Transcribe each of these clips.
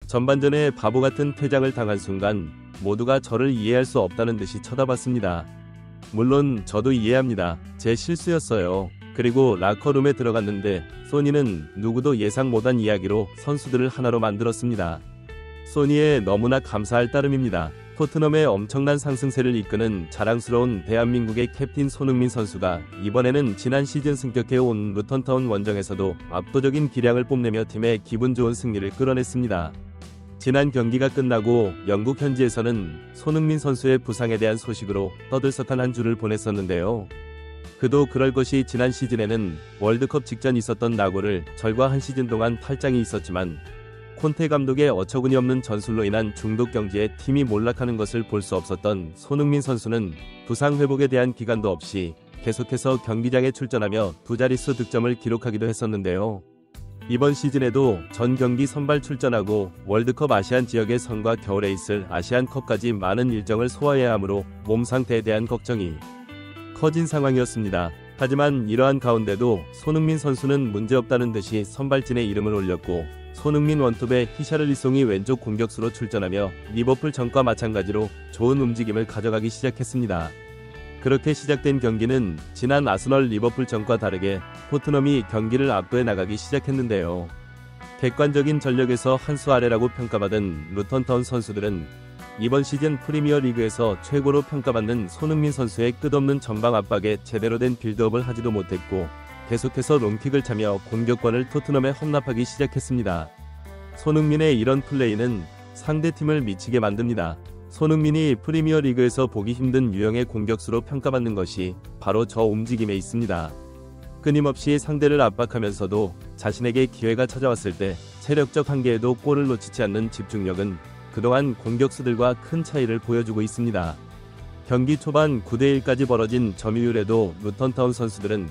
전반전에 바보같은 퇴장을 당한 순간 모두가 저를 이해할 수 없다는 듯이 쳐다봤습니다. 물론 저도 이해합니다. 제 실수였어요. 그리고 라커룸에 들어갔는데 소니는 누구도 예상 못한 이야기로 선수들을 하나로 만들었습니다. 소니에 너무나 감사할 따름입니다. 토트넘의 엄청난 상승세를 이끄는 자랑스러운 대한민국의 캡틴 손흥민 선수가 이번에는 지난 시즌 승격해온 루턴타운 원정에서도 압도적인 기량을 뽐내며 팀의 기분 좋은 승리를 끌어냈습니다. 지난 경기가 끝나고 영국 현지에서는 손흥민 선수의 부상에 대한 소식으로 떠들썩한 한 주를 보냈었는데요. 그도 그럴 것이 지난 시즌에는 월드컵 직전 있었던 낙오를 절과 한 시즌 동안 탈장이 있었지만 콘테 감독의 어처구니 없는 전술로 인한 중독 경기에 팀이 몰락하는 것을 볼 수 없었던 손흥민 선수는 부상 회복에 대한 기간도 없이 계속해서 경기장에 출전하며 두 자릿수 득점을 기록하기도 했었는데요. 이번 시즌에도 전 경기 선발 출전하고 월드컵 아시안 지역의 선과 겨울에 있을 아시안컵까지 많은 일정을 소화해야 하므로 몸 상태에 대한 걱정이 커진 상황이었습니다. 하지만 이러한 가운데도 손흥민 선수는 문제없다는 듯이 선발진에 이름을 올렸고 손흥민 원톱의 히샤를리송이 왼쪽 공격수로 출전하며 리버풀 전과 마찬가지로 좋은 움직임을 가져가기 시작했습니다. 그렇게 시작된 경기는 지난 아스널 리버풀 전과 다르게 토트넘이 경기를 압도해 나가기 시작했는데요. 객관적인 전력에서 한 수 아래라고 평가받은 루턴타운 선수들은 이번 시즌 프리미어리그에서 최고로 평가받는 손흥민 선수의 끝없는 전방 압박에 제대로 된 빌드업을 하지도 못했고 계속해서 롱킥을 차며 공격권을 토트넘에 헌납하기 시작했습니다. 손흥민의 이런 플레이는 상대팀을 미치게 만듭니다. 손흥민이 프리미어리그에서 보기 힘든 유형의 공격수로 평가받는 것이 바로 저 움직임에 있습니다. 끊임없이 상대를 압박하면서도 자신에게 기회가 찾아왔을 때 체력적 한계에도 골을 놓치지 않는 집중력은 그동안 공격수들과 큰 차이를 보여주고 있습니다. 경기 초반 9대1까지 벌어진 점유율에도 루턴타운 선수들은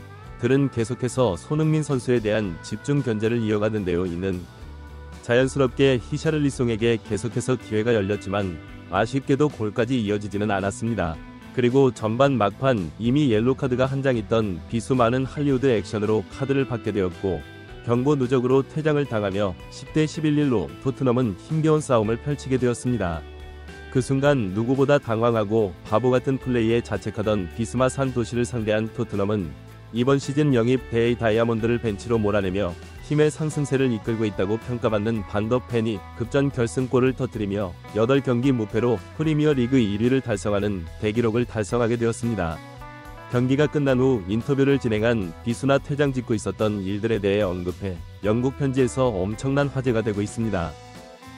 계속해서 손흥민 선수에 대한 집중 견제를 이어가는데요. 이는 자연스럽게 히샤를리송에게 계속해서 기회가 열렸지만 아쉽게도 골까지 이어지지는 않았습니다. 그리고 전반 막판 이미 옐로카드가 한 장 있던 비수 많은 할리우드 액션으로 카드를 받게 되었고 경고 누적으로 퇴장을 당하며 10대 11로 토트넘은 힘겨운 싸움을 펼치게 되었습니다. 그 순간 누구보다 당황하고 바보같은 플레이에 자책하던 비스마 산 도시를 상대한 토트넘은 이번 시즌 영입 대의 다이아몬드를 벤치로 몰아내며 팀의 상승세를 이끌고 있다고 평가받는 반더 펜이 급전 결승골을 터뜨리며 8경기 무패로 프리미어리그 1위를 달성하는 대기록을 달성하게 되었습니다. 경기가 끝난 후 인터뷰를 진행한 비수나 퇴장 짓고 있었던 일들에 대해 언급해 영국 편지에서 엄청난 화제가 되고 있습니다.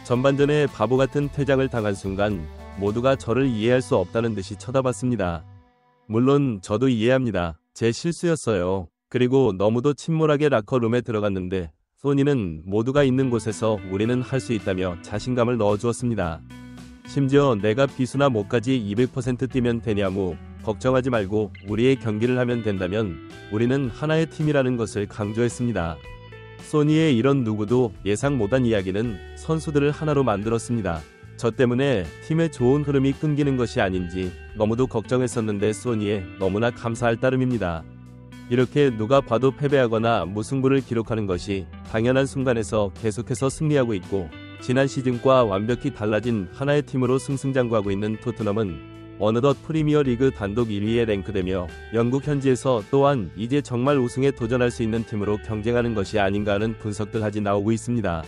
전반전에 바보같은 퇴장을 당한 순간 모두가 저를 이해할 수 없다는 듯이 쳐다봤습니다. 물론 저도 이해합니다. 제 실수였어요. 그리고 너무도 침몰하게 라커룸에 들어갔는데 소니는 모두가 있는 곳에서 우리는 할 수 있다며 자신감을 넣어주었습니다. 심지어 내가 비수나 목까지 200% 뛰면 되냐무 걱정하지 말고 우리의 경기를 하면 된다면 우리는 하나의 팀이라는 것을 강조했습니다. 소니의 이런 누구도 예상 못한 이야기는 선수들을 하나로 만들었습니다. 저 때문에 팀의 좋은 흐름이 끊기는 것이 아닌지 너무도 걱정했었는데 소니에 너무나 감사할 따름입니다. 이렇게 누가 봐도 패배하거나 무승부를 기록하는 것이 당연한 순간에서 계속해서 승리하고 있고 지난 시즌과 완벽히 달라진 하나의 팀으로 승승장구하고 있는 토트넘은 어느덧 프리미어리그 단독 1위에 랭크되며 영국 현지에서 또한 이제 정말 우승에 도전할 수 있는 팀으로 경쟁하는 것이 아닌가 하는 분석들까지 나오고 있습니다.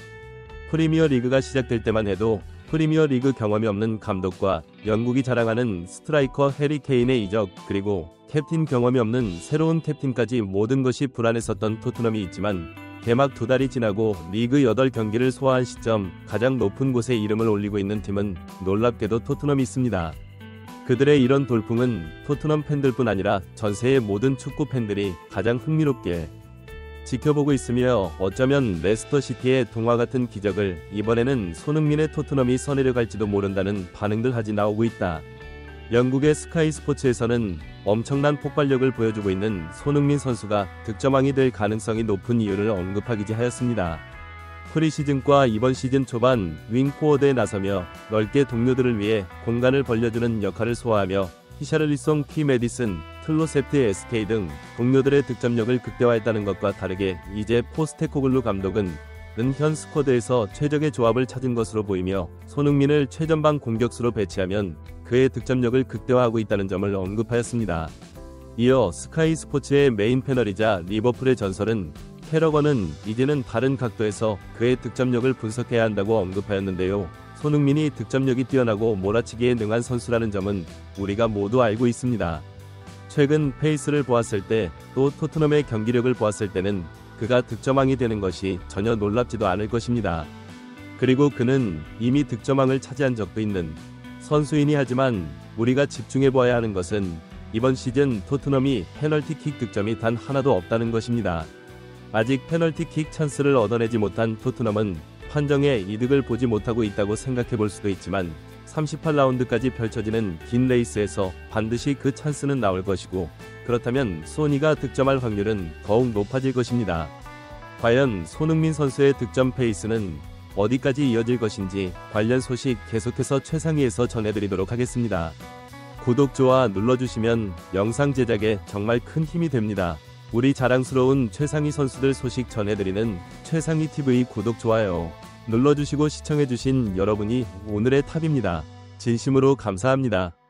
프리미어리그가 시작될 때만 해도 프리미어리그 경험이 없는 감독과 영국이 자랑하는 스트라이커 해리 케인의 이적 그리고 캡틴 경험이 없는 새로운 캡틴까지 모든 것이 불안했었던 토트넘이 있지만 개막 2달이 지나고 리그 8경기를 소화한 시점 가장 높은 곳에 이름을 올리고 있는 팀은 놀랍게도 토트넘이 있습니다. 그들의 이런 돌풍은 토트넘 팬들뿐 아니라 전세의 모든 축구 팬들이 가장 흥미롭게 지켜보고 있으며 어쩌면 레스터시티의 동화 같은 기적을 이번에는 손흥민의 토트넘이 써내려갈지도 모른다는 반응들 하지 나오고 있다. 영국의 스카이 스포츠에서는 엄청난 폭발력을 보여주고 있는 손흥민 선수가 득점왕이 될 가능성이 높은 이유를 언급하기지 하였습니다. 프리시즌과 이번 시즌 초반 윙포워드에 나서며 넓게 동료들을 위해 공간을 벌려주는 역할을 소화하며 히샤를리송, 키 메디슨, 틀로셉트, SK 등 동료들의 득점력을 극대화했다는 것과 다르게 이제 포스테코글루 감독은 현 스쿼드에서 최적의 조합을 찾은 것으로 보이며 손흥민을 최전방 공격수로 배치하면 그의 득점력을 극대화하고 있다는 점을 언급하였습니다. 이어 스카이 스포츠의 메인 패널이자 리버풀의 전설은 캐러건은 이제는 다른 각도에서 그의 득점력을 분석해야 한다고 언급하였는데요. 손흥민이 득점력이 뛰어나고 몰아치기에 능한 선수라는 점은 우리가 모두 알고 있습니다. 최근 페이스를 보았을 때 또 토트넘의 경기력을 보았을 때는 그가 득점왕이 되는 것이 전혀 놀랍지도 않을 것입니다. 그리고 그는 이미 득점왕을 차지한 적도 있는 선수이니 하지만 우리가 집중해보아야 하는 것은 이번 시즌 토트넘이 페널티킥 득점이 단 하나도 없다는 것입니다. 아직 페널티킥 찬스를 얻어내지 못한 토트넘은 판정의 이득을 보지 못하고 있다고 생각해 볼 수도 있지만 38라운드까지 펼쳐지는 긴 레이스에서 반드시 그 찬스는 나올 것이고 그렇다면 소니가 득점할 확률은 더욱 높아질 것입니다. 과연 손흥민 선수의 득점 페이스는 어디까지 이어질 것인지 관련 소식 계속해서 최상위에서 전해드리도록 하겠습니다. 구독, 좋아 눌러주시면 영상 제작에 정말 큰 힘이 됩니다. 우리 자랑스러운 최상위 선수들 소식 전해드리는 최상위TV 구독, 좋아요 눌러주시고 시청해주신 여러분이 오늘의 탑입니다. 진심으로 감사합니다.